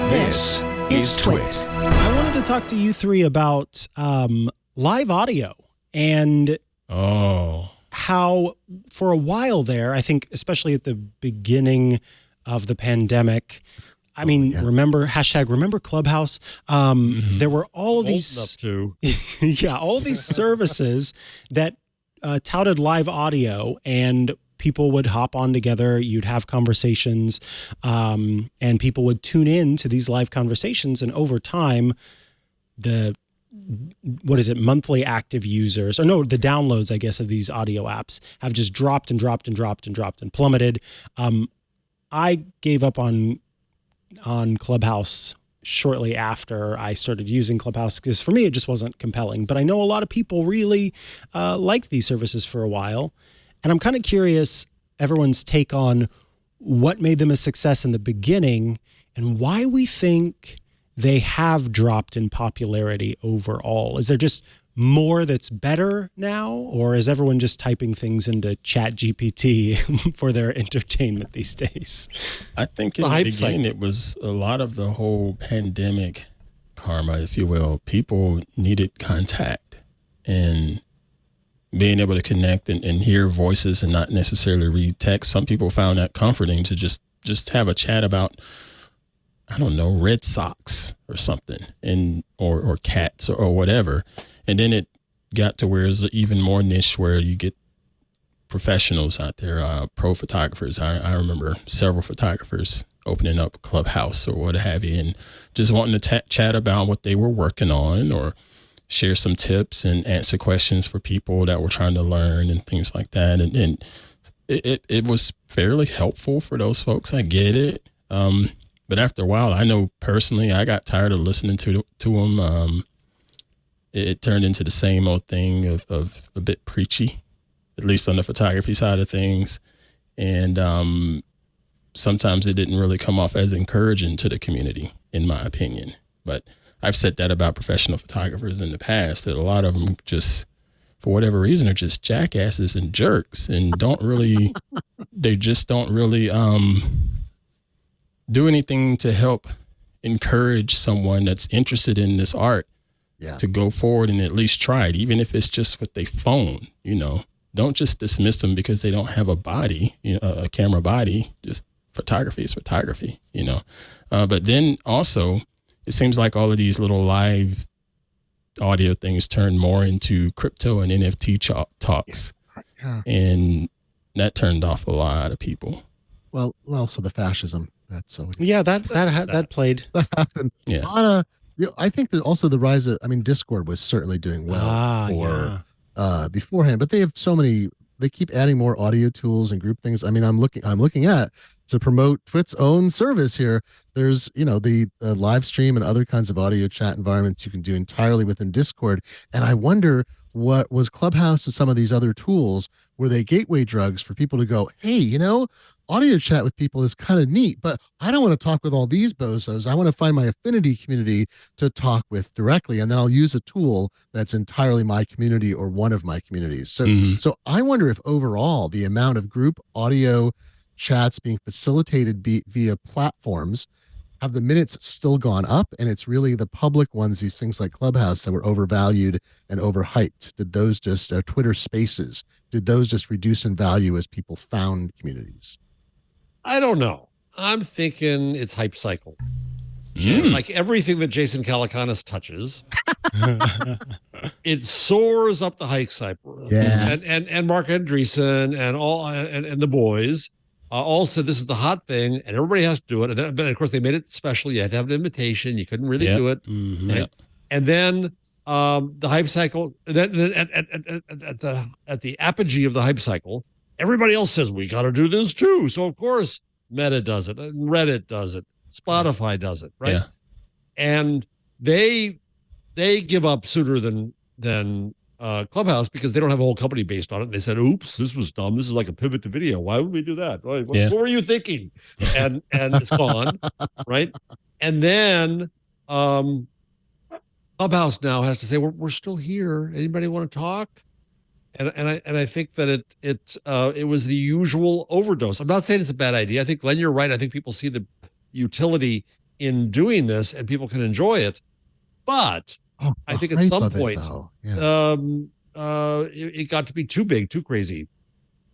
This is TWiT. I wanted to talk to you three about live audio and how for a while there, I think especially at the beginning of the pandemic, remember Clubhouse? There were all of these all these services that touted live audio, and people would hop on together, you'd have conversations, and people would tune in to these live conversations. And over time, monthly active users, the downloads, I guess, of these audio apps have just dropped and plummeted. I gave up on Clubhouse shortly after I started using Clubhouse because for me, it just wasn't compelling. But I know a lot of people really liked these services for a while. And I'm kind of curious, everyone's take on what made them a success in the beginning and why we think they have dropped in popularity overall. Is there just more that's better now, or is everyone just typing things into Chat GPT for their entertainment these days? I think in the beginning, it was a lot of the whole pandemic karma, if you will. People needed contact and being able to connect and hear voices and not necessarily read text. Some people found that comforting to just have a chat about, I don't know, Red Sox or something, or cats or whatever. And then it got to where it's even more niche, where you get professionals out there, pro photographers. I remember several photographers opening up Clubhouse or what have you, and just wanting to chat about what they were working on or share some tips and answer questions for people that were trying to learn and things like that. And it was fairly helpful for those folks. I get it. But after a while, I know personally, I got tired of listening to them. It turned into the same old thing of a bit preachy, at least on the photography side of things. And sometimes it didn't really come off as encouraging to the community, in my opinion. But I've said that about professional photographers in the past, that a lot of them just, for whatever reason, are just jackasses and jerks and they just don't really do anything to help encourage someone that's interested in this art to go forward and at least try it, even if it's just with their phone. Don't just dismiss them because they don't have a body, a camera body. Just photography is photography, But then also, it seems like all of these little live audio things turn more into crypto and NFT talks. Yeah. And that turned off a lot of people. Well, also the fascism. That played. That happened. Yeah. I think that also the rise of, Discord was certainly doing well beforehand, but they have so many. They keep adding more audio tools and group things. I'm looking at to promote TWiT's own service here. There's, the live stream and other kinds of audio chat environments you can do entirely within Discord. And I wonder, what was Clubhouse and some of these other tools, were they gateway drugs for people to go, hey, audio chat with people is kind of neat, but I don't want to talk with all these bozos. I want to find my affinity community to talk with directly, and then I'll use a tool that's entirely my community or one of my communities. So I wonder if overall the amount of group audio chats being facilitated via platforms, have the minutes still gone up, and it's really the public ones, these things like Clubhouse, that were overvalued and overhyped? Did those just Twitter Spaces, did those just reduce in value as people found communities? I don't know. I'm thinking it's hype cycle. Like everything that Jason Calacanis touches, it soars up the hype cycle. Yeah. And Mark Andreessen and all and the boys all said this is the hot thing, and everybody has to do it. And then, but of course, they made it special. You had to have an invitation. You couldn't really do it. Mm-hmm. Right? And then the hype cycle. Then at the apogee of the hype cycle, everybody else says we got to do this too. So of course, Meta does it, and Reddit does it, Spotify does it, right? Yeah. And they give up sooner than Clubhouse, because they don't have a whole company based on it. And they said, oops, this was dumb. This is like a pivot to video. Why would we do that? What were you thinking? And it's gone, right? And then Clubhouse now has to say, we're still here. Anybody want to talk? And I think that it was the usual overdose. I'm not saying it's a bad idea. I think, Glenn, you're right. I think people see the utility in doing this, and people can enjoy it. But I think at some point, it got to be too big, too crazy.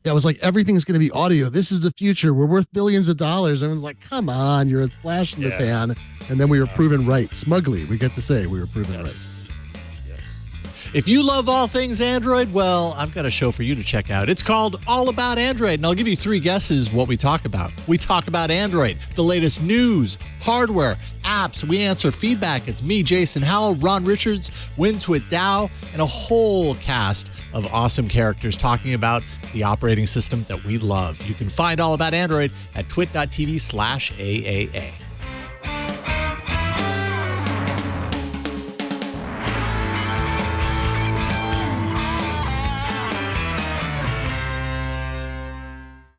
Yeah, it was like, everything's going to be audio. This is the future. We're worth billions of dollars. Everyone's like, come on, you're a flash in the pan. And then we were proven right. Smugly, we get to say we were proven right. If you love all things Android, well, I've got a show for you to check out. It's called All About Android, and I'll give you 3 guesses what we talk about. We talk about Android, the latest news, hardware, apps. We answer feedback. It's me, Jason Howell, Ron Richards, TWiT Dow, and a whole cast of awesome characters talking about the operating system that we love. You can find All About Android at twit.tv/AAA.